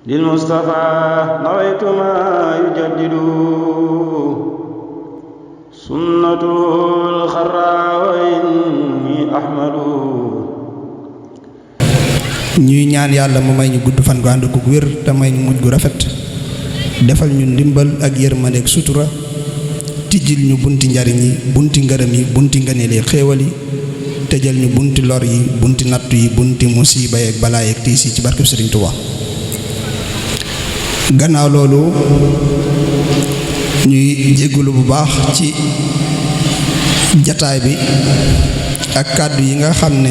للمصطفى نويت ما يجدد سنة الخرى وإني أحمد. ñuy ñaan yàlla mu may ñu gudd fan gu ànd ak wér te may ñu mujj gu rafet, defal ñu ndimbal ak yërmande ak sutura, tijjil ñu bunti njariñ yi, bunti ngërëm yi, bunti ngëneel yi, xéewal yi, tëjal ñu bunti lor yi, bunti nattu yi, bunti musiba yeeg balaa yeeg tiis yi ci barkeb Sëriñ Tuubaa. gannaaw loolu ñuy jéggulu bu baax ci jataay bi ak kàddu yi nga xam ne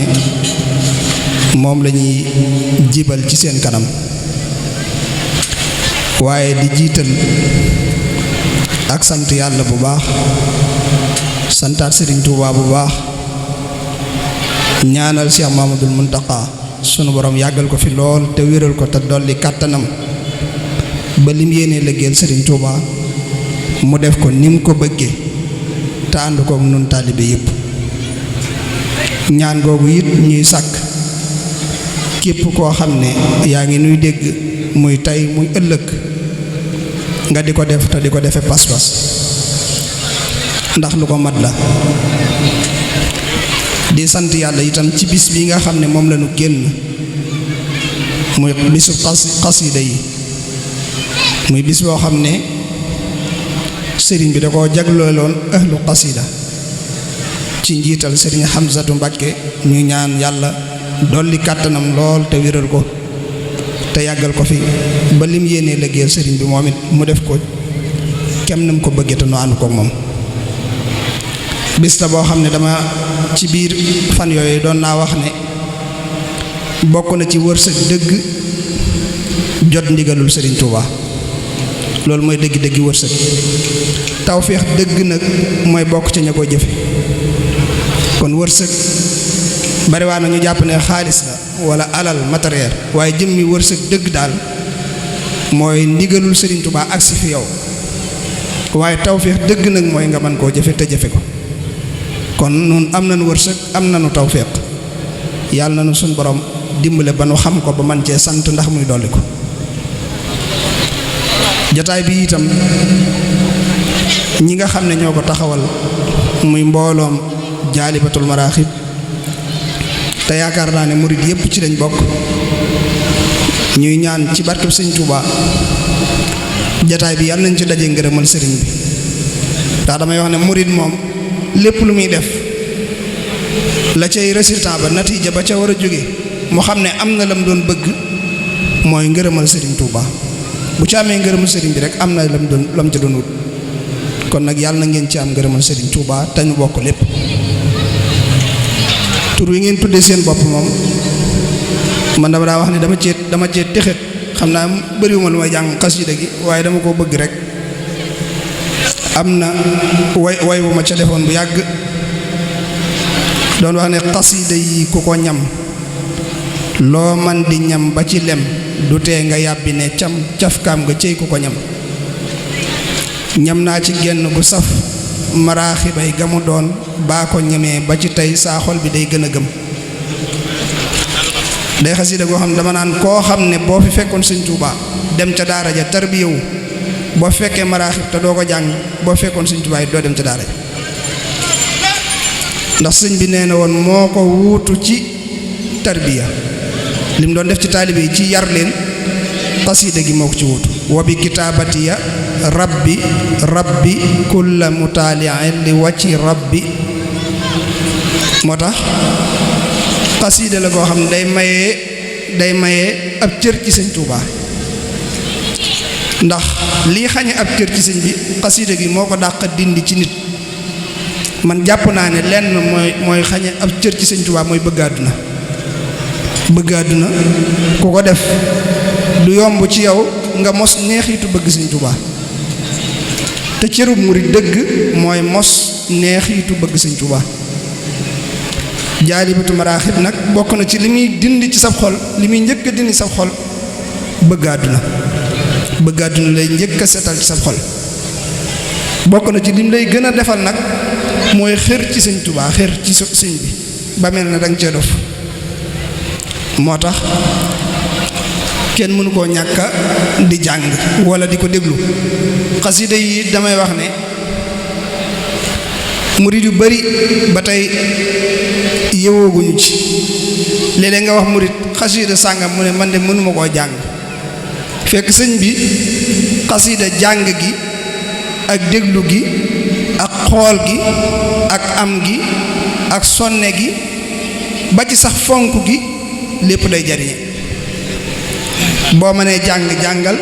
moom lañuy jibal ci seen kanam, waaye di jiital ak sant yàlla bu baax, santaat Sëriñ Tuubaa bu baax, ñaanal Cheikh Mamadul Muntaqa sunu borom yàggal ko fi lool te wéral ko te dolli kàttanam ba lim yéenee liggéeyal Sëriñ Tuubaa mu def ko ni mu ko bëggee te ànd kook nun taalibe yépp. ñaan googu it ñuy sàkk képp koo xam ne yaa ngi nuy dégg muy tey muy ëllëg nga di ko def te di ko defe pas-pas, ndax lu ko mat la. di sant yàlla itam ci bis bi nga xam ne moom lañu génn muy bisu xasida yi, muy bis boo xam ne sëriñ bi da koo jagleeloon ahlu xasida ci njiital sëriñ Hamzatu Mbàkke. ñu ñaan yàlla dolli kàttanam lool te wéral ko te yàggal ko fi ba lim yéenee liggéeyal sëriñ bi moom it mu def ko kem nam ko bëggee te nu ànd ko moom. bis la boo xam ne dama ci biir fan yooyu doon naa wax ne bokk na ci wërsëg dëgg jot ndigalul Sëriñ Tuubaa. loolu mooy dëgg-dëggi wërsëg. tawféex dëgg nag mooy bokk ci ña koy jëfe. kon wërsëg bariwaa na ñu jàpp ne xaalis la wala alal matériel, waaye jëmmi wërsëg dëgg daal mooy ndigalul Sëriñ Tuubaa agsi fi yow, waaye tawféex dëgg nag mooy nga mën koo jëfe te jëfe ko. kon nun am nañu wërsëg, am nañu tawféex, yàlla nañu suñ borom dimbale ba nu xam ko ba man cee sant ndax muy dolli ko. jataay bi itam ñi nga xam ne ñoo ko taxawal muy mbooloom jaalibatul maraaxib, te yaakaar naa ne murid yépp ci lañ bokk, ñuy ñaan ci barkeb Sëriñ Tuubaa jataay bi yàlla nañ ci daje ngërëmal sëriñ bi. ndax damay wax ne murid moom lépp lu muy def la cay résultat ba natiija ba ca war a jóge mu xam ne am na lam doon bëgg mooy ngërëmal Sëriñ Tuubaa. bu ci amee ngërëmal sëriñ bi rek am na lam ca doon wut. kon nag yàlla na ngeen ci am ngërëmal Sëriñ Tuubaa te ñu bokk lépp. tur wi ngeen tuddee seen bopp moom man dama daa wax ne dama cee texet, xam naa bëriwuma lu may jàng xasida gi, waaye dama koo bëgg rek. am na way bu ma ca defoon bu yàgg doon wax ne xasida yi ku ko ñam loo man di ñam ba ci lem du tee nga yàbbi ne cam cafkaam nga cey ku ko ñam. ñam naa ci genn gu saf maraaxibay gamu doon baa ko ñemee ba ci tey saa xol bi day gën a gëm. day xasida goo xam ne dama naan koo xam ne boo fi fekkoon Sëriñ Tuubaa dem ca daara ja tarbiyewu, boo fekkee maraaxib te doo ko jàng, boo fekkoon Sëriñ Tuubaa doo dem ca daara ja. ndax sëñ bi nee na woon moo ko wuutu ci tarbiya, lim doon def ci taalibe yi ci yar leen, xasida gi moo ko ci wuutu. wa bi kitaabatiya rabbi rabbi kulla mutaali'in li wacci rabbi. moo tax xasida la koo xam ne day mayee ab cër ci Sëñ Tuubaa. ndax lii xañe ab cër ci sëñ bi xasida gi moo ko dàq dindi ci nit. man jàpp naa ne lenn mooy xañe ab cër ci Sëñ Tuubaa mooy bëgg àdduna. bëgg àdduna ku ko def du yomb ci yow nga mos neexitu bëgg Sëñ Tuubaa, te cërub murid dëgg mooy mos neexitu bëgg Sëñ Tuubaa. jaalibatu maraaxib nag bokk na ci li muy dindi ci sab xol, li muy njëkk a dindi sab xol bëgg àdduna. bëgg àdduna lay njëkk a setal ci sab xol. bokk na ci lim lay gën a defal nag mooy xër ci Sëñ Tuubaa, xër ci sëñ bi ba mel na danga cee dof. moo tax kenn mënu koo ñàkk di jàng wala di ko déglu. xasida yi damay wax ne murid yu bari ba tey yewooguñu ci. léeg-léeg nga wax murid xasida sàngam mu ne man de mënuma koo jàng fekk sëñ bi xasida jàng gi ak déglu gi ak xool gi ak am gi ak sonne gi ba ci sax fonk gi lépp day jariñe. boo mënee jàng jàngal,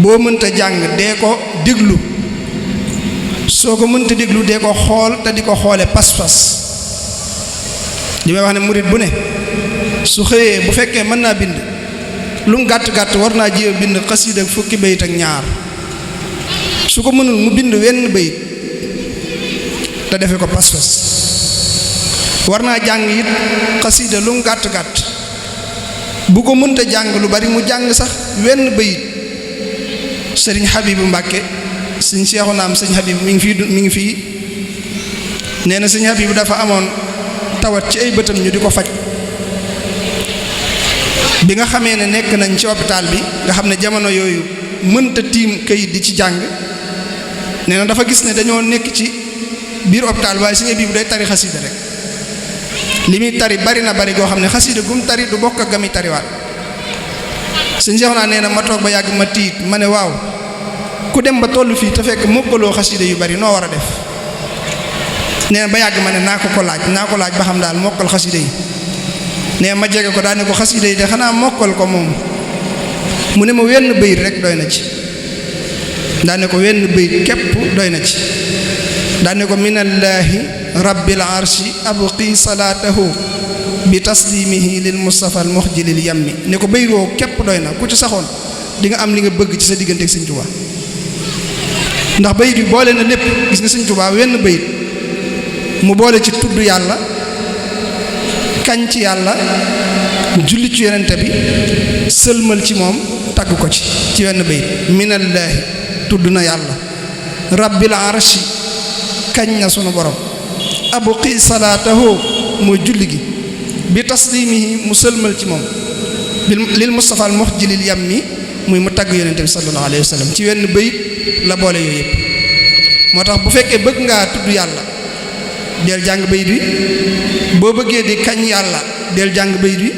boo mënta jàng dee ko déglu, soo ko mënta déglu dee ko xool te di ko xoole pas-pas. li may wax ne murid bu ne su xëyee bu fekkee mën naa bind lu mu gàtt-gàtt war naa jéem bind xasida fukki bayit ak ñaar, su ko mënul mu bind wenn bayit te defe ko pas-pas. war naa jàng it xasida lu mu gàtt-gàtt, bu ko mënta jàng lu bari mu jàng sax wenn bayit. sëriñ Habibu Mbàkke sëriñ Seexu Naam sëriñ Habibu mi ngi fii nee na sëriñ Habibu dafa amoon tawat ci ay bëtam ñu di ko faj. bi nga xamee ne nekk nañ ci hôpital bi nga xam ne jamono yooyu mënta tiim kayit di ci jàng, nee na dafa gis ne dañoo nekk ci biir hôpital waaye sëriñ Habibu day tari xasida rek. li muy tari bari na bari goo xam ne xasida gum tari du bokk ak gami tariwaat. sëñ Seex naa nee na ma toog ba yàgg ma tiit ma ne waaw ku dem ba toll fii te fekk mokkaloo xasida yu bari noo war a def. nee na ba yàgg ma ne naa ko laaj ba xam daal mokkal xasida yi. nee ma jege ko daa ne ko xasida yi de xanaa mokkal ko moom mu ne ma wenn bayit rek doy na ci. daa ne ko wenn bayit képp doy na ci. daa ne ko minallaahi rabbil arshi abqi salaatahu bi taslimihi lil mustafa al muxjilil yammi. ne ko bayit woo képp doy na, ku ci saxoon di nga am li nga bëgg ci sa diggante ak sëñ Tuubaa. ndax bayit bi boole na lépp. gis nga sëñ Tuubaa wenn bayit mu boole ci tudd yàlla, kañ ci yàlla, julli ci yonente bi, sëlmal ci moom, tagg ko ci wenn bayit. minallaahi tudd na yàlla, rabbil arshi kañ na sunu borom, abqi salaatahu mooy julli gi, bi taslimihi mu sëlmal ci moom, lil mustafa al muxjilil yammi muy mu tagg yonente bi sallallahu alayhi wa sallam. ci wenn bayit la boole yooyu yëpp. moo tax bu fekkee bëgg ngaa tudd yàlla del jàng bayit bi, boo bëggee di kañ yàlla del jàng bayit bi,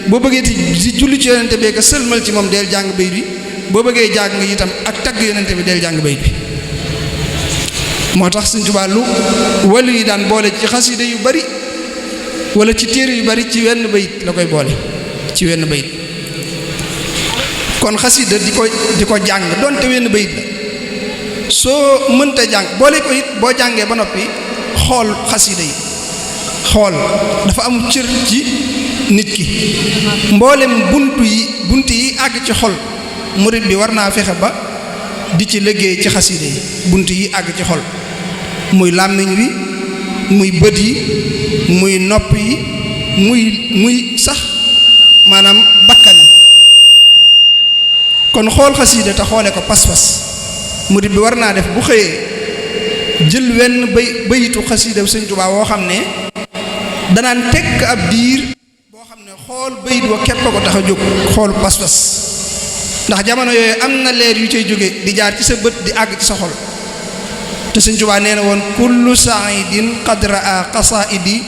boo bëggee di julli ci yonente bi ka sëlmal ci moom del jàng bayit bi, boo bëggee jàng itam ak tagg yonente bi del jàng bayit bi. moo tax Sëñ Tuubaa lu wàllu yi daan boole ci xasida yu bari wala ci téere yu bari ci wenn bayit la koy boole, ci wenn bayit. kon xasida di ko jàng donte wenn bayit la, soo mënta jàng boole ko it boo jàngee ba noppi xool xasida yi. xool dafa am cër ci nit ki. mboolem bunt yi àgg ci xol murid bi war naa fexe ba di ci liggéey ci xasida yi. bunt yi àgg ci xol muy làmmiñ wi, muy bët yi, muy nopp yi, muy sax maanaam bakkan yi. kon xool xasida te xoole ko pas-pas, murid bi war naa def bu xëyee jël wenn bayitu xasida Sëñ Tuubaa woo xam ne danaan tekk ab diir boo xam ne xool bayit wa képp ko tax a jóg, xool pas-pas. ndax jamono yooyu am na leer yu cay jóge di jaar ci sa bët di àgg ci sa xol. te Sëñ Tuubaa nee na woon kullu saidin qad raa qasaidi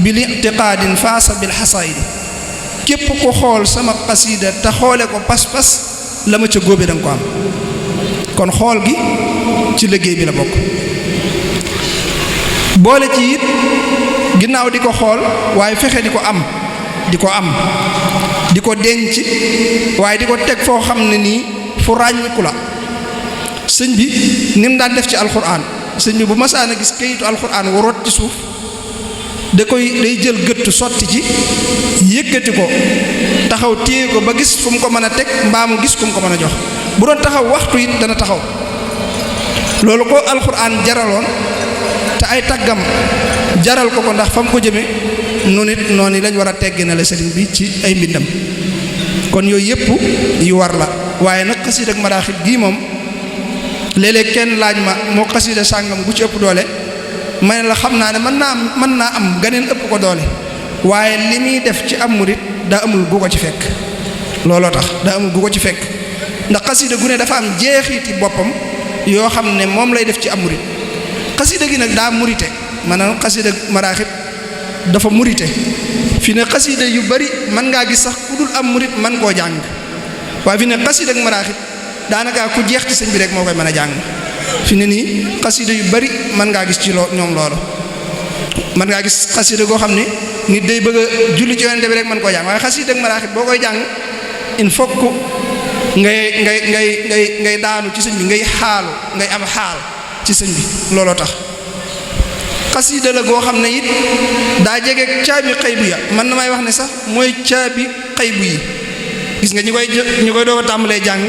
bil i'tiqaadin faasa bil xasaidi. képp ko xool sama xasida te xoole ko pas-pas la ma ca góobe danga ko am. kon xool gi ci liggéey bi la bokk. boole ci it ginnaaw di ko xool waaye fexe di ko am di ko denc, waaye di ko teg foo xam ne nii fu ràññiku la. sëñ bi ni mu daan def ci alxuraan, sëñ bi bu masaan a gis kayitu alxuraan waroot ci suuf day jël gëtt sotti ci, yëkkati ko taxaw téye ko ba gis fu mu ko mën a teg mbaa mu gis fu mu ko mën a jox. bu doon taxaw waxtu it dana taxaw. loolu ko alxuraan jaraloon te ay taggam jaral ko ndax fa mu ko jëme noonu lañ war a teggi na la sëriñ bi ci ay mbindam. kon yooyu yëpp yu war la. waaye nag xasida ak maraaxib gii moom léeg-léeg kenn laaj ma moo xasida sàngam gu ci ëpp doole, ma ne la xam naa ne mën naa am ganeen ëpp ko doole, waaye li muy def ci am murit daa amul gu ko ci fekk. looloo tax daa amul gu ko ci fekk ndax xasida gu ne dafa am jeexiti boppam yoo xam ne moom lay def ci am murit xasida gi nag daa murite maanaam xasida maraaxib dafa murite fi ne xasida yu bari mën ngaa gis sax ku dul am murit man koo jàng waaye fi ne xasida ak maraaxib daanaka ku jeex ci sëñ bi rek moo koy mën a jàng fi ne nii xasida yu bari mën ngaa gis ci ñoom loolu mën ngaa gis xasida goo xam ne nit day bëgg a julli ci yonent bi rek mën koo jàng waaye xasida ak maraaxib boo koy jàng il faut que ngay daanu ci sëñ bi ngay xaalu ngay am xaal ci sëñ bi looloo tax xasida la goo xam ne it daa jege caabi xaybu ya man na may wax ne sax mooy caabi xaybu yi gis nga ñu koy doog a tàmbalee jàng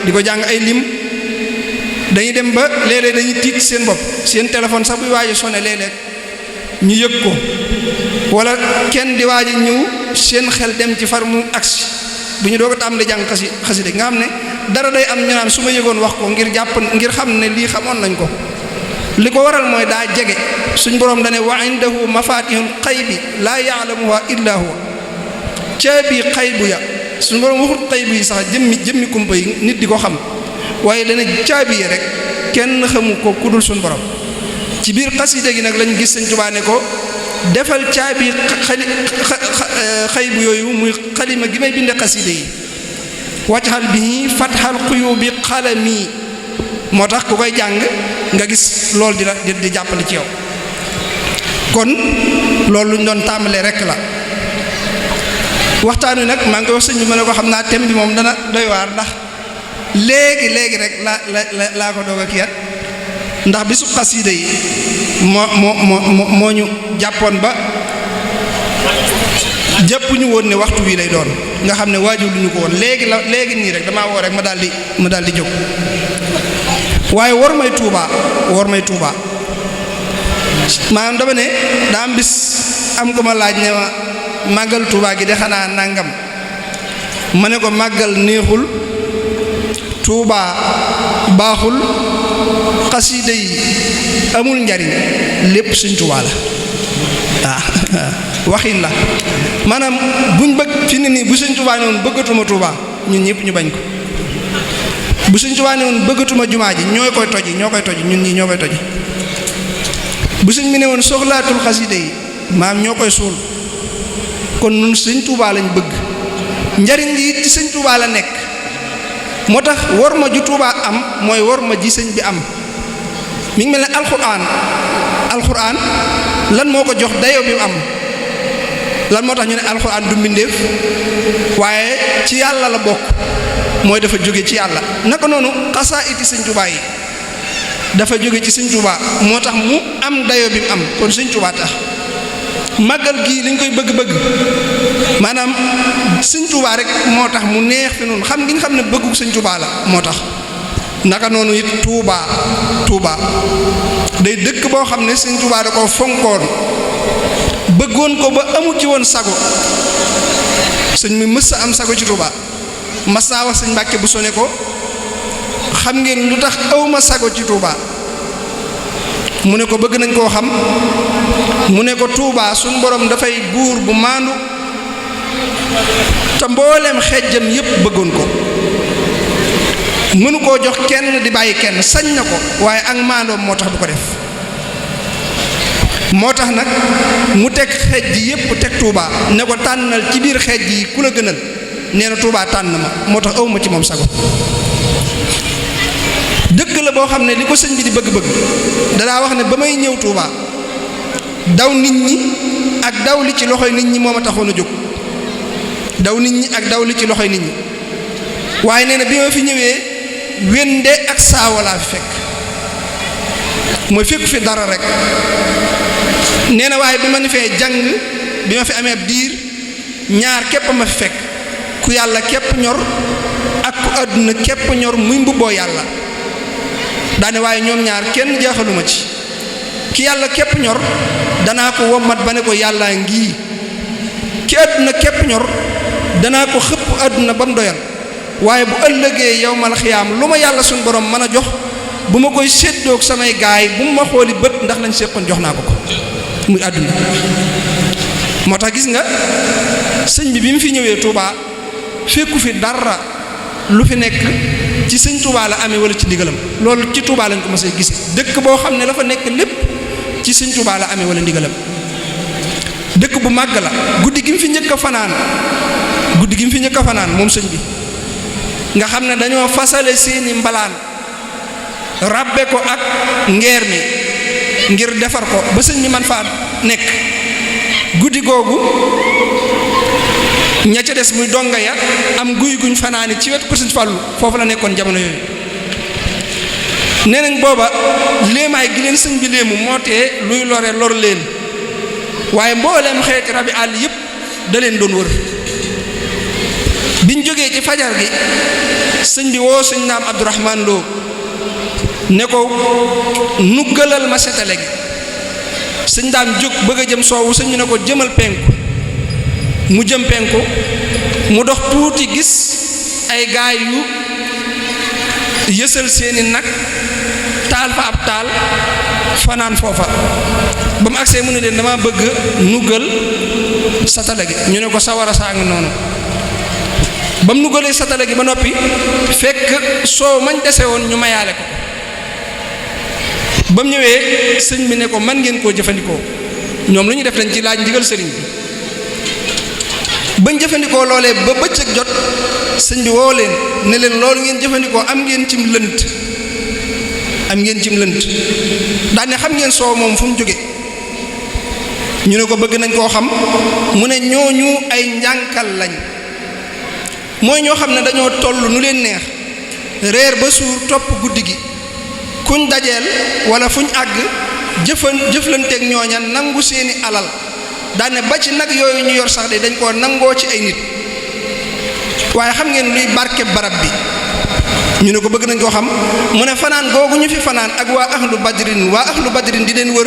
di ko jàng ay lim dañuy dem ba léeg-léeg dañuy tiit seen bopp seen téléphone sax buy waaj a sonné léeg-léeg ñu yëg ko wala kenn di waaj a ñëw seen xel dem ci far mu agsi bu ñu doog a tàmbalee jàng xasida nga xam ne dara day am ñu naan su ma yëgoon wax ko ngir xam ne lii xamoon nañ ko li ko waral mooy daa jege suñ boroom dane wa indahu mafatihul xaybi laa yaalamuha illa huwa caabi xaybu ya suñ boroom waxul xaybu yi sax jëmmi kumpa yi nit di ko xam waaye dana caabi yi rek kenn xamu ko ku dul suñ borom ci biir xasida gi nag lañ gis Sëñ Tuubaa ne ko defal caabi xaybu yooyu muy xalima gi may binde xasida yi waccaxal bi fatxal xuyubi xalami moo tax ku koy jàng nga gis loolu di jàppale ci yow kon loolu lu ñu doon tàmbalee rekk la waxtaan wi nag maa ngi koy wax sëñ bi ma ne ko xam naa thème bi moom dana doy waar ndax léegi rek laa ko doog a kiyat ndax bisu xasida yi moo ñu jàppoon ba jàpp ñu woon ne waxtu wi lay doon nga xam ne waajur lu ñu ko woon léegi nii rek damaa woo rek ma daal di jóg waaye war may Tuuba maanaam dama ne daa am bis am ko ma laaj ne ma màggal Tuuba gi de xanaa nangam ma ne ko màggal neexul Tuuba baaxul xasida yi amul njariñ lépp Sëñ Tuuba la waxin la maanaam buñ bëgg fi ne nii bu Sëñ Tuuba ne woon bëggatuma Tuuba ñun ñëpp ñu bañ ko bu Sëñ Tuuba ne woon bëggatuma jumaa ji ñoo koy toji ñun ñii ñoo koy toji bu sëñ bi ne woon soxlaatul xasida yi maam ñoo koy suul kon nun Sëñ Tuuba lañ bëgg njariñ li it ci Sëñ Tuuba la nekk moo tax war ma ju Tuuba am mooy war ma ji sëñ bi am mi ngi mel ne alxuraan lan moo ko jox dayo bi am lan moo tax ñu ne alxuraan du mbindeef waaye ci yàlla la bokk mooy dafa jóge ci yàlla naka noonu xasaayiti Sëñ Tuuba yi dafa jóge ci Sëñ Tuuba moo tax mu am dayo bi mu am kon Sëñ Tuuba tax màggal gii liñ koy bëgg-bëgg maanaam Sëñ Tuuba rek moo tax mu neex fi noonu xam ngi nga xam ne bëggu Sëñ Tuuba la moo tax naka noonu it Tuuba day dëkk boo xam ne Sëñ Tuuba da ko fonkoon bëggoon ko ba amu ci woon sago sëñ mi mës a am sago ci Tuuba mas naa wax sëñ Mbàkke bu sone ko xam ngeen lu tax awma sago ci Tuuba mu ne ko bëgg nañ koo xam mu ne ko Tuuba suñ borom dafay buur bu maandu te mbooleem xejjam yépp bëggoon ko mënu koo jox kenn di bàyyi kenn sañ na ko waaye ak maandoom moo tax du ko def moo tax nag mu teg xeej ji yépp teg Tuuba ne ko tànnal ci biir xeej yi ku la gënal nee na Tuuba tànn ma moo tax awma ci moom sago dëkk la boo xam ne li ko sëñ bi di bëgg-bëgg danaa wax ne ba may ñëw Tuuba daw nit ñi ak daw li ci loxoy nit ñi moo ma taxoon a jóg daw nit ñi ak daw li ci loxoy nit ñi waaye nee na bi ma fi ñëwee wende ak saawa laa fi fekk mooy fekk fi dara rek nee na waaye bi ma ni fee jàng bi ma fi amee ab diir ñaar képp ma fi fekk ku yàlla képp ñor ak ku àdduna képp ñor muy mbubboo yàlla daane waaye ñoom ñaar kenn jaaxaluma ci ki yàlla képp ñor danaa ko wommat ba ne ko yàllaa ngii ki àdduna képp ñor danaa ko xëpp àdduna ba mu doyal waaye bu ëllëgee yawmal xiyaam lu ma yàlla suñu borom mën a jox bu ma koy séddoog samay gaay bu mu ma xooli bët ndax lañ séqoon jox naa ko muy àdduna moo tax gis nga sëñ bi mu fi ñëwee Tuuba fekku fi dara lu fi nekk ci sëñ Touba la amee wala ci ndigalam loolu ci Touba lañ ko mës a gis dëkk boo xam ne la fa nekk lépp ci sëñ Touba la amee wala ndigalam dëkk bu màgg la guddi gi mu fi njëkk a fanaan moom sëñ bi nga xam ne dañoo fasale seeni mbalaan ràbbe ko ak ngeer mi ngir defar ko ba sëñ bi man faa nekk guddi googu ña ca des muy donga ya am guy guñ fanaani ci wetu ko sëñ Fallu foofu la nekkoon jamono yooyu nee nañ booba léemaay gi leen sëñ bi léemu moo tee luy lore lor leen waaye mbooleem xeeti rabi àll yëpp da leen doon wër biñ jógee ci fajar gi sëñ bi woo sëñ Naam Abdourahman Lo ne ko nuggalal ma setale gi sëñ daam jóg bëgg a jëm soowu sëñ bi ne ko jëmal penku mu jëm penku mu dox tuuti gis ay gaay yu yësal seeni nag taal fa ab taal fanaan foofa ba mu agsee mu ne leen dama bëgg nuggal satala gi ñu ne ko sawara saa ngi noonu ba mu nuggalee satala gi ba noppi fekk soow mañ dese woon ñu mayaale ko ba mu ñëwee sëñ bi ne ko man ngeen koo jëfandikoo ñoom lu ñu def lañ ci laaj ndigal sëriñ bi bañ jëfandikoo loolee ba bëccëg jot sëñ bi woo leen ne leen loolu ngeen jëfandikoo am ngeen cim lënt daane xam ngeen soow moom fu mu jóge ñu ne ko bëgg nañ koo xam mu ne ñooñu ay njànkal lañ mooy ñoo xam ne dañoo toll nu leen neex reer ba suur topp guddi gi kuñ dajeel wala fuñ àgg jëflanteeg ñooña nangu seeni alal daane ba ci nag yooyu ñu yor sax de dañ koo nangoo ci ay nit waaye xam ngeen luy barke barab bi ñu ne ko bëgg nañ koo xam mu ne fanaan googu ñu fi fanaan ak waa ahlu badrin di leen wër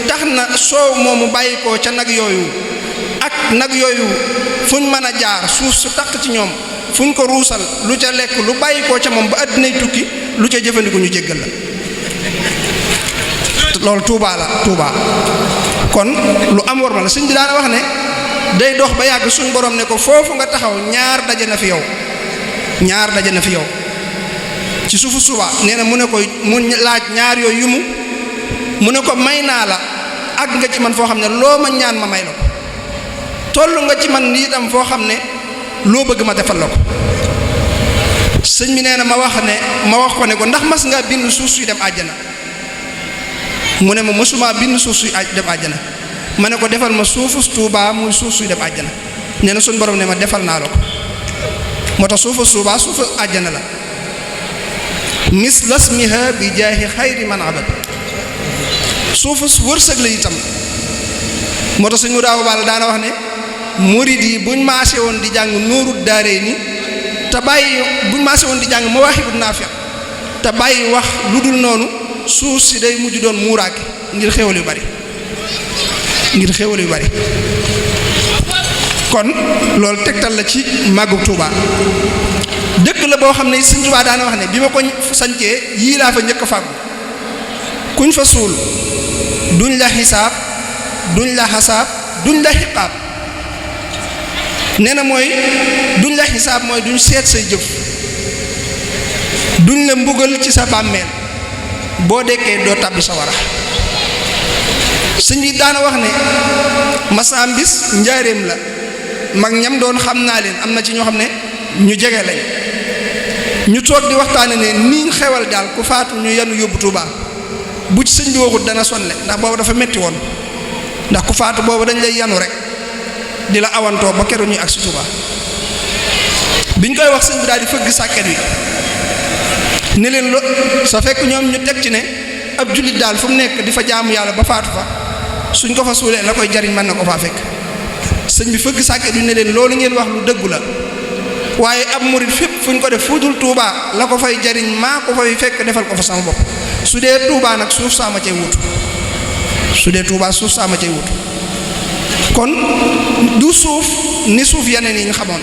tax na soow moomu bàyyi ko ca nag yooyu ak nag yooyu fuñ mën a jaar suuf su taq ci ñoom fuñ ko ruusal lu ca lekk lu bàyyi ko ca moom ba àddinay tukki lu ca jëfandiku ñu jéggal la loolu Touba la Touba kon lu am war ma la sëñ bi daana wax ne day dox ba yàgg suñ borom ne ko foofu nga taxaw ñaar daje na fi yow ci suufu suba nee na mu ne ko mu laaj ñaar yooyu mu ne ko may naa la ak nga ci man foo xam ne loo ma ñaan ma may la ko toll nga ci man itam foo xam ne loo bëgg ma defal la ko sëñ bi nee na ma wax ko ne ko ndax mas ngaa bind suuf suy dem àjjana mu ne ma mësuma bind suuf suy dem àjjana ma ne ko defal ma suufu Tuubaa muy suuf suy dem àjjana nee na suñ borom ne ma defal naa la ko moo tax suufu Tuubaa suufu àjjana la mislasmiha bi jaahi xayri man abad suufu wërsëg la itam moo tax sëñ mu daaw baal daana wax ne murid yi buñ maase woon di jàng nuurud daarayni te bàyyi buñ maase woon di jàng mawaahibun naafi' te bàyyi wax lu dul noonu suuf si day mujj doon muuraake ngir xéwal yu bari kon loolu tegtal la ci màggu Touba dëkk la boo xam ne Sëñ Touba daana wax ne bi ma ko sancee yii laa fa njëkk a fàggu kuñ fa suul duñ la xisaab duñ la xasaab duñ la xiqaab nee na mooy duñ la xisaab mooy duñ seet say jëf duñ la mbugal ci sa bàmmeel boo dekkee doo tàbbi sa wara sëñ bi daana wax ne masaam bis njaareem la mag ñam doon xam naa leen am na ci ñoo xam ne ñu jege lañ ñu toog di waxtaane ne nii xewal daal ku faatu ñu yanu yóbbu Tuubaa bu ci sëñ bi waxut dana sonle ndax boobu dafa metti woon ndax ku faatu boobu dañ lay yanu rek di la awantoo ba keroog ñuy agsi Tuubaa biñ koy wax sëñ bi daal di fëgg sàkket wi ne leen sa fekk ñoom ñu teg ci ne ab jullit daal fu mu nekk di fa jaamu yàlla ba faatu fa suñ ko fa suulee la koy jariñ mën na ko faa fekk sëñ bi fëgg sàkket wi ne leen loolu ngeen wax lu dëggu la waaye ab murit fépp fu ñu ko def fu dul Tuubaa la ko fay jariñ maa ko fay fekk defal ko fa sama bopp su dee Tuubaa nag suuf saa ma cay wutu kon du suuf ni suuf yeneen yi ñu xamoon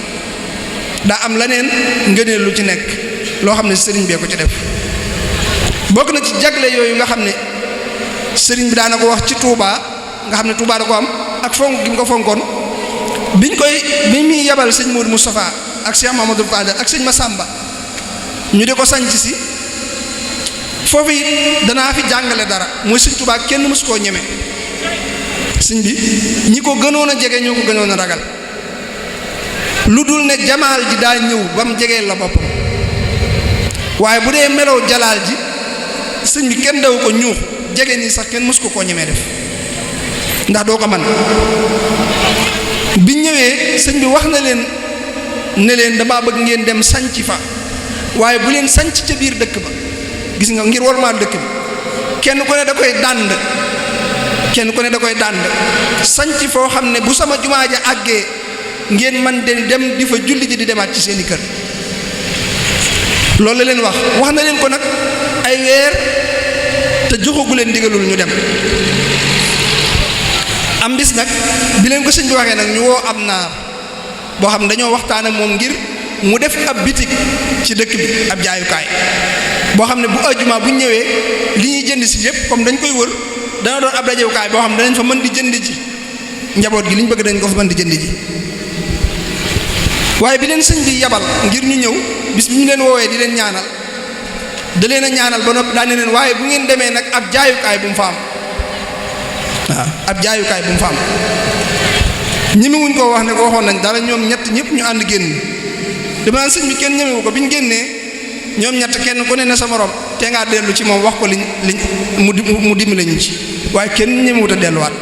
daa am leneen ngëneel lu ci nekk loo xam ne sëriñ bee ko ci def bokk na ci jagle yooyu nga xam ne sëriñ bi daana ko wax ci Tuubaa nga xam ne Tuubaa da ko am ak fonk gi mu ko fonkoon bi muy yebal sëñ Modou Moustapha ak Cheikh Mamadou Fadal ak sëñ Massamba ñu di ko sanc si foofu it danaa fi jàngale dara mooy sëñ Tuubaa kenn mësu koo ñeme sëñ bi ñi ko gënoon a jege ñoo ko gënoon a ragal lu dul ne jamaal ji daa ñëw ba mu jegeel la boppam waaye bu dee melow jalaal ji sëñ bi kenn daw ko ñuux jege nii sax kenn mësu ko koo ñemee def ndax doo ko man biñ ñëwee sëñ bi wax na leen ne leen damaa bëgg ngeen dem sanc fa waaye bu leen sanc ca biir dëkk ba gis nga ngir wormaal dëkk bi kenn ku ne da koy dànd sanc foo xam ne bu sama jumaa ja àggee ngeen man de dem di fa julli ji di demaat ci seeni kër loolu la leen wax na leen ko nag ay weer te joxagu leen ndigalul ñu dem am bis nag bi leen ko sëñ bi waxee nag ñu woo am naar boo xam ne dañoo waxtaan ak moom ngir mu def ab bitig ci dëkk bi ab jaayukaay boo xam ne bu ajjuma bu ñëwee li ñuy jënd si yépp comme dañ koy wër dana doon ab dajewukaay boo xam ne danañ fa mën di jënd ji njaboot gi li ñu bëgg dañ ko fa mën di jënd ji waaye bi leen sëñ bi yabal ngir ñu ñëw bis bi ñu leen woowee di leen ñaanal da leen a ñaanal ba noppi daane leen waaye bu ngeen demee nag ab jaayukaay bu mu fa am waaw ab jaayukaay bu mu fa am ñemewuñ koo wax ne ko waxoon nañ dara ñoom ñett ñëpp ñu ànd génn dama naan sëñ bi kenn ñemewu ko bi ñu génnee ñoom ñett kenn ku ne sa morom te ngaa dellu ci moom wax ko liñ mu dimbale ñu ci waaye kenn ñemewut a delluwaat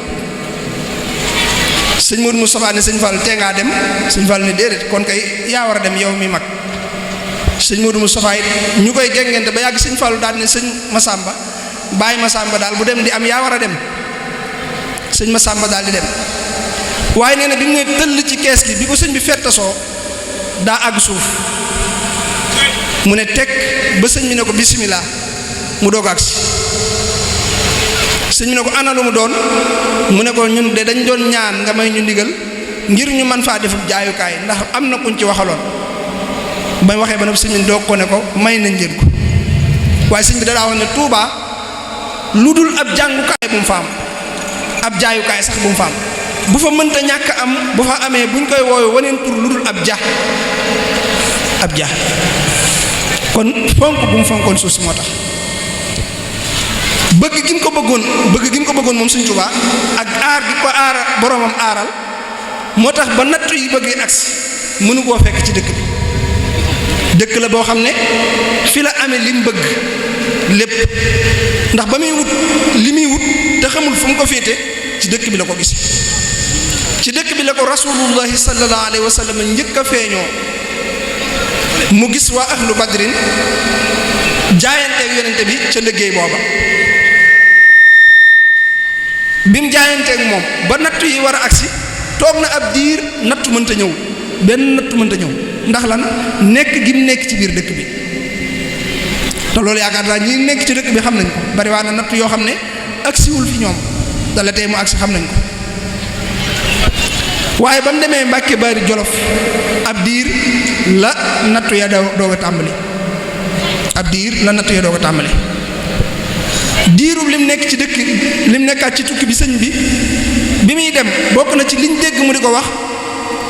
sëñ Modou Moustapha ne sëñ Fall te ngaa dem sëñ Fall ne déedéet kon kay yaa war a dem yow mi mag sëñ Modou Moustapha it ñu koy gengente ba yàgg sëñ Fall daal ne sëñ Massamba bàyyi Massamba daal bu dem di am yaa war a dem sëñ Massamba daal di dem waaye nee na bi mu ne tëll ci kees gi bi ko sëñ bi fettasoo daa àgg suuf mu ne teg ba sëñ bi ne ko bismillah mu doog agsi sëñ bi ne ko ana lu mu doon mu ne ko ñun de dañ doon ñaan nga may ñu ndigal ngir ñu man faa defub jaayukaay ndax am na kuñ ci waxaloon bañ waxee ba nag sëñ bi doog ko ne ko may nañ leen ko waaye sëñ bi daa wax ne Tuuba lu dul ab jàngukaay bu mu fa am ab jaayukaay sax bu mu fa am bu fa mënta ñàkk am bu fa amee buñ koy woowe waneen tur lu dul ab ja kon fonk bu mu fonkoon suuf si moo tax bëgg gi mu ko bëggoon moom Sëñ Tuubaa ak aar gi ko aar boromam aaral moo tax ba nattu yi bëggee agsi mënu koo fekk ci dëkk la boo xam ne fi la amee li mu bëgg lépp ndax ba muy wut li muy wut te xamul fu mu ko féete ci dëkk bi la ko gis ci dëkk bi la ko rasulullahi sallallahu alayhi wa sallam njëkk a feeñoo mu gis waa ahlu badrin jaayanteeg yonente bi ca liggéey booba bi mu jaayanteeg moom ba nattu yi war a agsi toog na ab diir nattu mënta ñëw benn nattu mënta ñëw ndax lan nekk gi mu nekk ci biir dëkk bi te loolu yaakaar naa ñi nekk ci dëkk bi xam nañ ko bari waa na nattu yoo xam ne agsiwul fi ñoom dala tey mu agsi xam nañ ko waaye ba mu demee Mbàkke Bari Jolof ab diir la nattu ya doog a tàmbali diirub lim nekk ci dëkk lim nekkaat ci tukki bi sëñ bi muy dem bokk na ci liñ dégg mu di ko wax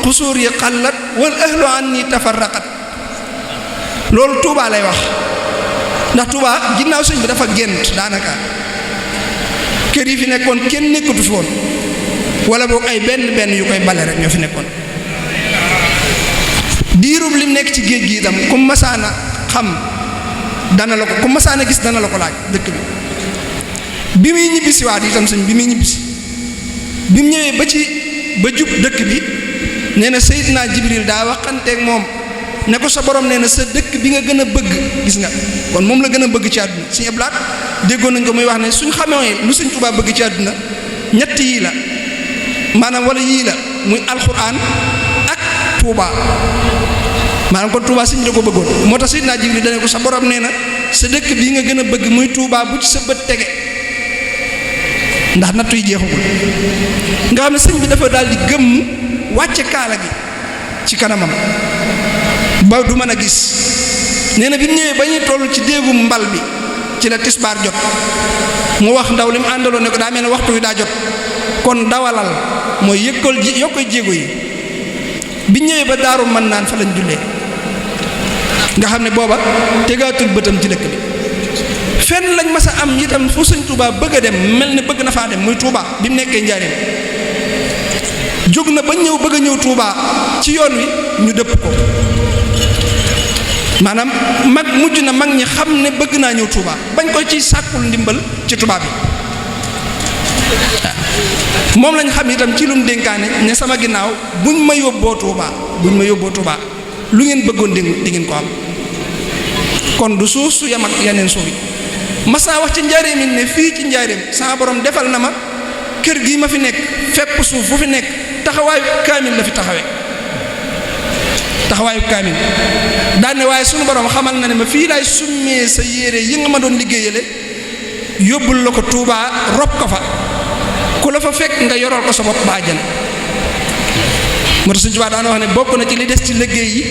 xusuur yi xallat wal ahlu anni tafarraqat loolu Touba lay wax ndax Touba ginnaaw sëñ bi dafa gént daanaka kër yi fi nekkoon kenn nekkatu fi woon wala boog ay benn yu koy bale rek ñoo fi nekkoon diirub lim nekk ci géej gi itam ku masaana xam dana la ko ku masaana gis dana la ko laaj dëkk bi muy ñibbisi waat itam sëñ bi muy ñibbisi bi mu ñëwee ba jub dëkk bi nee na Seydina Jibril daa waxanteeg moom ne ko sa borom nee na sa dëkk bi nga gën a bëgg gis nga kon moom la gën a bëgg ci àdduna Sëñ Abdu Lahat déggoon nañ ko muy wax ne suñ xamee lu Sëñ Tuubaa bëgg ci àdduna ñett yii la maanaam wala yii la muy alxuraan ak Tuubaa maanaam kon Tuubaa sëñ bi da ko bëggoon moo tax Seydina Jibril dane ko sa borom nee na sa dëkk bii nga gën a bëgg muy Tuubaa bu ci sa bët tege ndax nattu yi jeexagul nga xam ne sëñ bi dafa daal di gëmm wàcce kaala gi ci kanamam ba du mën a gis nee na bi mu ñëwee ba ñuy toll ci déegum mbal bi ci la tisbaar jot mu wax ndaw li mu àndaloon ne ko daa mel ne waxtu wi daa jot kon dawalal mooy yokkal jéego yi bi ñëwee ba Daaru Mannaan fa lañ jullee nga xam ne booba tegaatul bëtam ci dëkk bi fenn lañ mas a am itam fu sëñ Touba bëgg a dem mel ne bëgg na faa dem muy Touba bi mu nekkee njaareem jóg na ba ñëw bëgg a ñëw Touba ci yoon wi ñu dëpp ko maanaam mujj na mag ñi xam ne bëgg naa ñëw Touba bañ koy ci sàkkul ndimbal ci Touba bi moom lañ xam itam ci lum dénkaane ne sama ginnaaw buñ ma yóbboo Touba lu ngeen bëggoon di ngeen ko am kon du suuf su yam ak yeneen suuf yi mas naa wax ci njaareem yi ne fii ci njaareem sama borom defal na ma kër gii ma fi nekk fépp suuf bu fi nekk taxawaayu kaamil la fi taxawaayu kaamil daan ne waaye sunu borom xamal na ne ma fii laay summee sa yére yi nga ma doon liggéeyale yóbbul la ko Touba rob ko fa ku la fa fekk nga yorool ko sa bopp ba àjjana moo tax Sëñ Tuubaa daana wax ne bokk na ci li des ci liggéey yi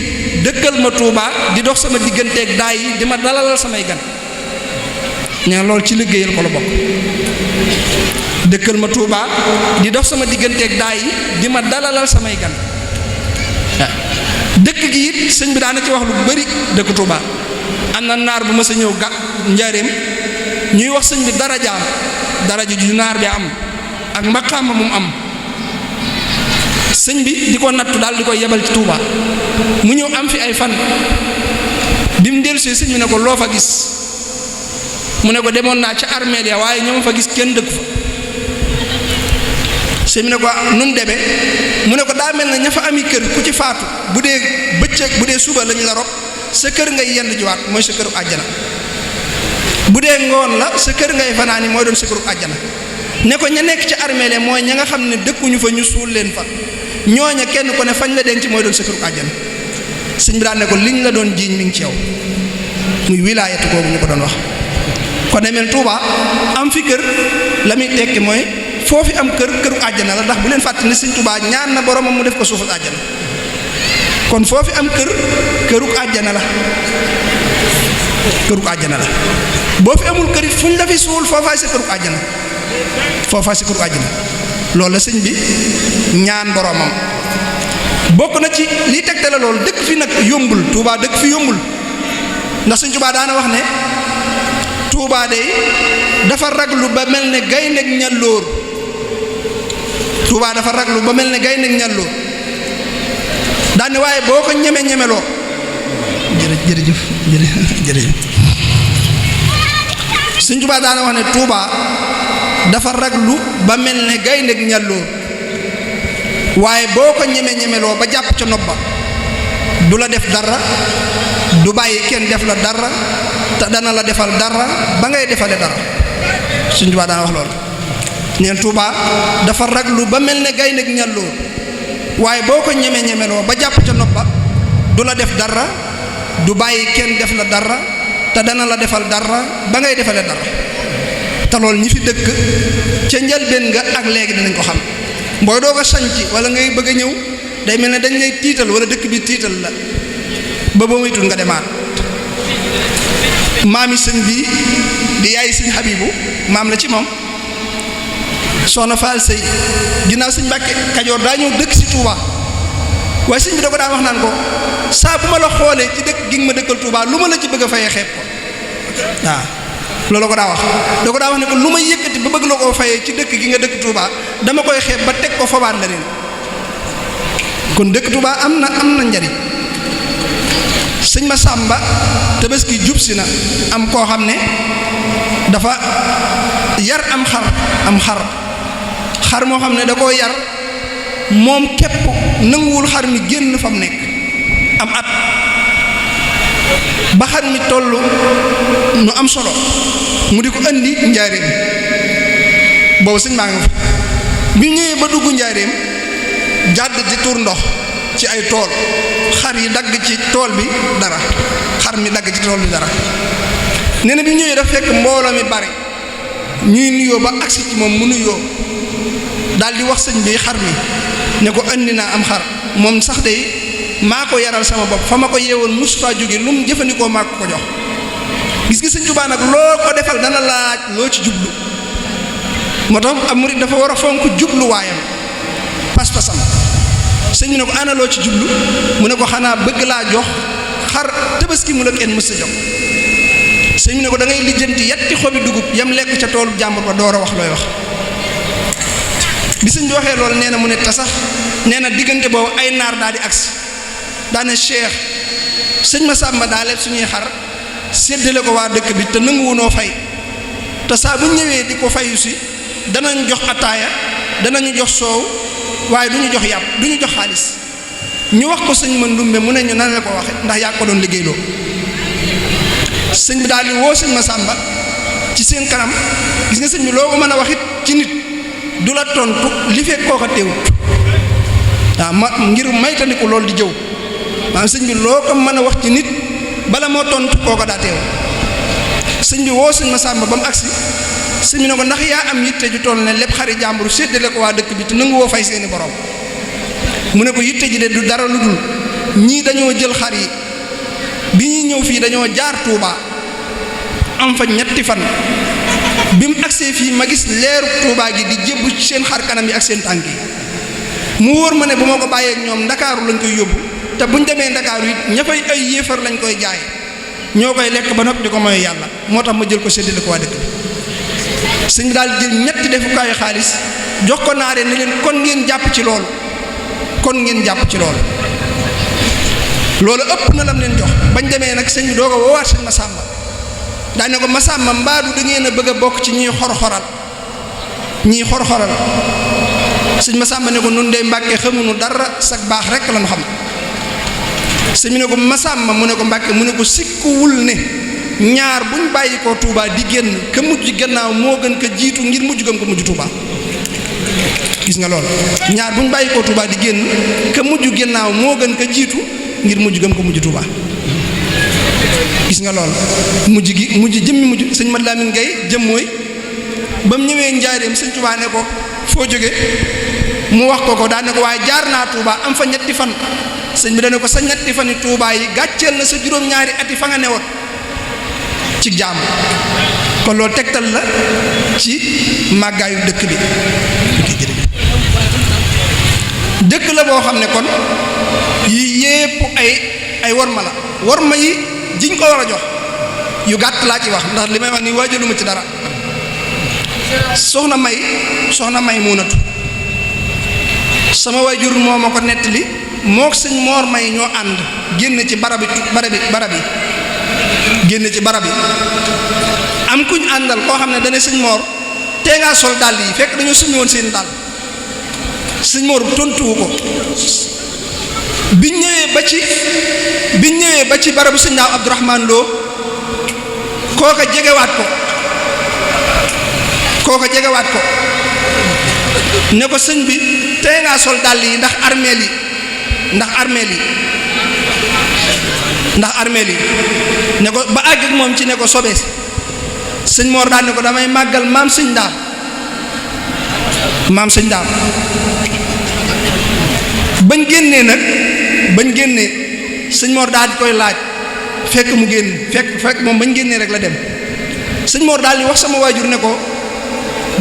dëkkal ma Touba di dox sama digganteeg daay yi di ma dalalal samay gan ñaa loolu ci liggéeyal ko la bokk dëkkal ma Touba di dox sama digganteeg daay yi di ma dalalal samay gan dëkk gi it sëñ bi daana ci wax lu bari dëkk Touba am na naar bu ma sa ñëw njaareem ñuy wax sëñ bi daraja ju naar bi am ak maqaama mu am sëñ bi di ko nattu daal di koy yebal ci Touba mu ñëw am fi ay fan bi mu dellusee sëñ bi ne ko loo fa gis mu ne ko demoon naa ca armeel ya waaye ñoo ma fa gis kenn dëkk fa sëñ bi ne ko nu mu demee mu ne ko daa mel ne ña fa ami kër ku ci faatu bu dee bëccëg bu dee suba lañu la rob sa kër ngay yenn jiwaat mooy sa këru àjjana bu dee ngoon la sa kër ngay fanaani mooy doon sa këru àjjana ne ko ña nekk ci armeel mooy ña nga xam ne dëkkuñu fa ñu suul leen fa ñooña kenn ko ne fañ la denc mooy doon sa këru àjjana sëñ bi daan ne ko liñ la doon jiiñ mi ngi ci yow muy wilaayatu boobu ñu ko doon wax kon demeen Touba am fi kër la muy tekki mooy foofu am këru àjjana la ndax bu leen fàttali ne sëñ Touba ñaan na boromam mu def ko suufu àjjana kon foofu am këru àjjana la boo fi amul kër it fu ñu la fi suul foofaay sa këru àjjana loolu la sëñ bi ñaan boromam bokk na ci lii tegte la loolu dëkk fi nag yombul Touba dëkk fi yombul ndax sëñ Touba daana wax ne Touba de dafa raglu ba mel ne gaynde ak ñallóor Touba dafa raglu ba mel ne gaynde ak ñallóor daan ne waaye boo ko ñemeloo jërëjëf sëñ Touba daana wax ne Touba dafa raglu ba mel ne gaynde ak ñallóor waaye boo ko ñemeloo ba jàpp ca nopp ba du la def dara du bàyyi kenn def la dara te dana la defal dara ba ngay defale dara sëñ Touba daana wax loolu neen Touba dafa raglu ba mel ne gaynde ak ñallóor waaye boo ko ñemeloo ba jàpp ca nopp ba du la def dara du bàyyi kenn def la dara te dana la defal dara ba ngay defale dara te loolu ñi fi dëkk ca njëlbéen nga ak léegi dinañ ko xam booy doog a sañc wala ngay bëgg a ñëw day mel ne dañ lay tiital wala dëkk bi tiital la ba ba moytul nga demaat maami sëñ bi di yaay sëñ Habibu maam la ci moom soxna Faal Sëy ginnaaw sëñ Mbàkke Kajoor daa ñëw dëkk si Touba waaye sëñ bi da ko daan wax naan ko saa bu ma la xoolee ci dëkk gi nga ma dëkkal Touba lu ma la ci bëgg a fayee xeeb ko waaw loolu ko daa wax ne ko lu ma yëkkati ba bëgg la koo fayee ci dëkk gi nga dëkk Touba dama koy xeeb ba teg ko fobaat la leen kon dëkk Touba am na njariñ sëñ ma Sàmba Tabaski jub si na am koo xam ne dafa yar am xar moo xam ne da koo yar moom képp nanguwul xar mi génn fa mu nekk am at ba xar mi toll nu am solo mu di ko andi njaareem boobu sëñ maa nga fa bi ñëwee ba dugg njaareem jàdd di tuur ndox ci ay tool xar yi dagg ci tool bi dara nee na bi ñëwee dafa fekk mbooloo mi bari ñuy nuyoo ba agsi ci moom mu nuyoo daal di wax sëñ bi xar mi ne ko andi naa am xar moom sax de maa ko yaral sama bopp fa ma ko yeewoon mus faa jóge lu mu jëfandikoo maa ko jox gis sëñ Tuubaa nag loo ko defal dana laaj loo ci jublu moo tax am murid dafa war a fonk jubluwaayam pas-pasam sëñ bi ne ko ana loo ci jublu mu ne ko xanaa bëgg laa jox xar tabaski mu la kenn mës a jox sëñ bi ne ko da ngay lijjanti yetti xobi dugub yam lekk ca toolu jàmbur ba door a wax looy wax. bi sëñ bi waxee loolu nee na mu ne te sax nee na diggante boobu ay naar daal di agsi daane Cheikh sëñ Massamba daa leb suñuy xar séddale ko waa dëkk bi te nanguwunoo fay te saa bu ñëwee di ko fayu si danañ jox ataaya danañu jox soow waaye du ñu jox yàpp du ñu jox xaalis ñu wax ko sëñ ma ndumbe mu ne ñu nan la ko waxe ndax yaa ko doon liggéeyloo sëñ bi daal di woo sëñ Massamba ci seen kanam gis nga sëñ bi loo ko mën a wax it ci nit du la tontu li fekk kooka teewut waaw ma ngir maytandiku loolu di jëw maanaam sëñ bi loo ko mën a wax ci nit bala moo tontu kooka daa teew sëñ bi woo sëñ Massamba ba mu agsi sëñ bi ne ko ndax yaa am yitte ju toll ne lépp xari jàmbur séddale ko waa dëkk bi te nangu woo fay seeni borom mu ne ko yitte ji de du dara lu dul ñii dañoo jël xar yi bi ñuy ñëw fii dañoo jaar Touba am fa ñetti fan bi mu agsee fii ma gis leeru Touba gi di jébbu ci seen xar kanam yi ak seen tànk yi mu wóor ma ne bu ma ko bàyyeek ñoom ndakaaru lañ koy yóbbu te buñ demee ndakaaru it ña fay ay yéefar lañ koy jaay ñoo koy lekk ba noppi di ko mooy yàlla moo tax ma jël ko séddale ko waa dëkk bi sëñ bi daal jël ñetti defukaayu xaalis jox ko naare ne leen kon ngeen jàpp ci loolu kon ngeen jàpp ci loolu loolu ëpp na lam leen jox bañ demee nag sëñ bi doo ko woowaat sëñ Massamba daa ne ko Massamba mbaadu da ngeen a bëgg a bokk ci ñiy xor-xoral sëñ Massamba ne ko nun dey Mbàkke xamuñu dara sag baax rek lañu xam sëñ bi ne ko Massamba mu ne ko Mbàkke mu ne ko sikkuwul ne ñaar buñ bàyyi ko Touba di génn ka mujj gannaaw moo gën ka jiitu ngir mujj gëm ko mujj Touba gis nga loolu ñaar buñ bàyyi ko Touba di génn ka mujj gannaaw moo gën ka jiitu ngir mujj gëm ko mujj Touba gis nga loolu mujj sëñ Mat Lamin Gay jëm mooy ba mu ñëwee njaareem sëñ Touba ne ko foo jóge mu wax ko daan ne ko waaye jaar naa Touba am fa ñetti fan sëñ bi dane ko sa ñetti fani Touba yi gàcceel na sa juróom-ñaari ati fa nga newoon ci jaamu kon loolu tegtal la ci màggaayu dëkk bi dëkk la boo xam ne kon yii yépp ay worma yi jiñ ko war a jox yu gàtt laa ci wax ndax li may wax ni waajaluma ci dara soxna may muunatu sama waajur moo ma ko nettali mook sëñ Moor May ñoo ànd génn ci barab yi génn ci barab yi am kuñ àndal koo xam ne dane sëñ Moor tee ngaa sol dàll yi fekk dañoo summi woon seen dàll sëñ Moor tontuwu ko biñ ñëwee ba ci barabu sëñ Daaw Abdourahman Lo kooka jegewaat ko ne ko sëñ bi tee ngaa sol dàll yi ndax armeel yi ne ko ba àgg ak moom ci ne ko sobees sëñ Mor daal ne ko damay màggal maam sëñ daam bañ génnee sëñ Mor daal di koy laaj fekk mu génn fekk moom bañ génnee rek la dem sëñ Mor daal di wax sama waajur ne ko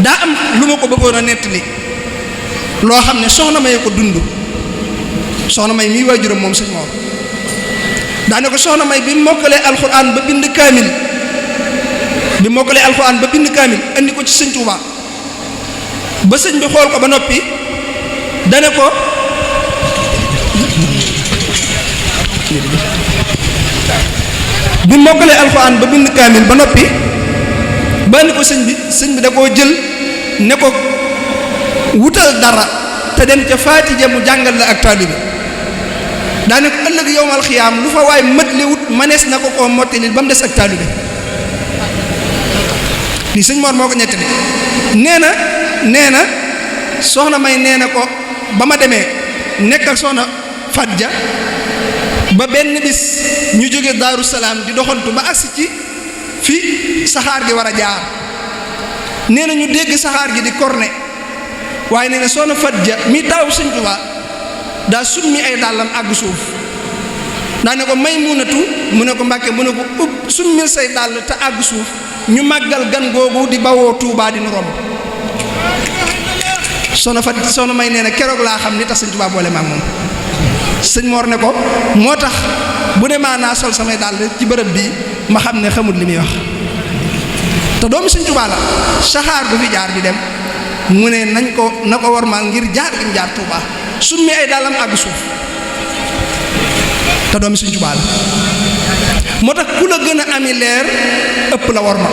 daa am lu ma ko bëggoon a nettali loo xam ne soxna May ko dund soxna May mii waajuram moom sëñ Mor daane ko soxna May bi mokkalee alxuraan ba bind kaamil andi ko ci sëñ Touba ba sëñ bi xool ko ba noppi dane ko bi mokkalee alxuraan ba bind kaamil ba noppi ba andi ko sëñ bi da koo jël ne ko wutal dara te dem ca faatija mu jàngal la ak taalibe daane ko ëllëg yowmal xiyaam lu fa waay mët li wut manees na ko koo mottalil ba mu des ak taalibe li sëñ Mor moo ko ñettali nee na soxna May nee na ko ba ma demee nekk ak soxna Fadja ba benn bis ñu jóge Daaru Salaam di doxantu ba agsi ci fi saxaar gi war a jaar nee na ñu dégg saxaar gi di korne waaye nee na soxna Fadja mi taw sëñ Tuubaa daa summi ay dàllam àgg suuf daa ne ko may muunatu mu ne ko Mbàkke mu ne ko summil say dàll te àgg suuf ñu màggal gan googu di bawoo Tuubaa di nu romb soxna May nee na keroog laa xam ni tax sëñ Tuubaa boole maag moom sëñ Mor ne ko moo tax bu ne maa naa sol samay dàll ci bërëb bi ma xam ne xamut li muy wax te doomu sëñ Tuubaa la saxaar bu fi jaar di dem mu ne na ko warmaal ngir jaar gi mu jaar Tuubaa summi ay dàllam àgg suuf te doomu sëñ Tuubaa la moo tax ku la gën a ami leer ëpp la worma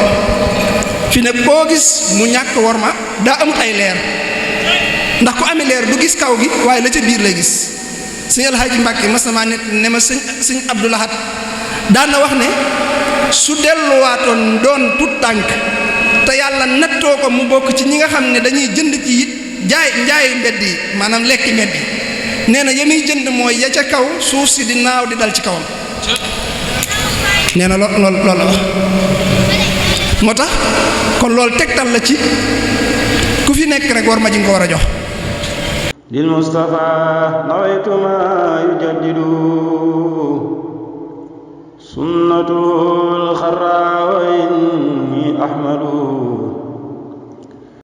fi ne koo gis mu ñàkk worma daa amut ay leer ndax ku ami leer du gis kaw gi waaye la ca biir lay gis sëñ Alxaaji Mbàkke mas na maa ne ma sëñ Abdou Lahad daan na wax ne su delluwaatoon doon tut tànk te yàlla nattoo ko mu bokk ci ñi nga xam ne dañuy jënd ci njaayi mbedd yi maanaam lekki mbedd yi nee na yamiy jënd mooy ya ca kaw suuf si di naaw di dal ci kawam nee na loolu la wax moo tax kon loolu tegtal la ci ku fi nekk rek war ma ji nga ko war a jox lil Mustafa nawaytu ma yujaddidu sunnatul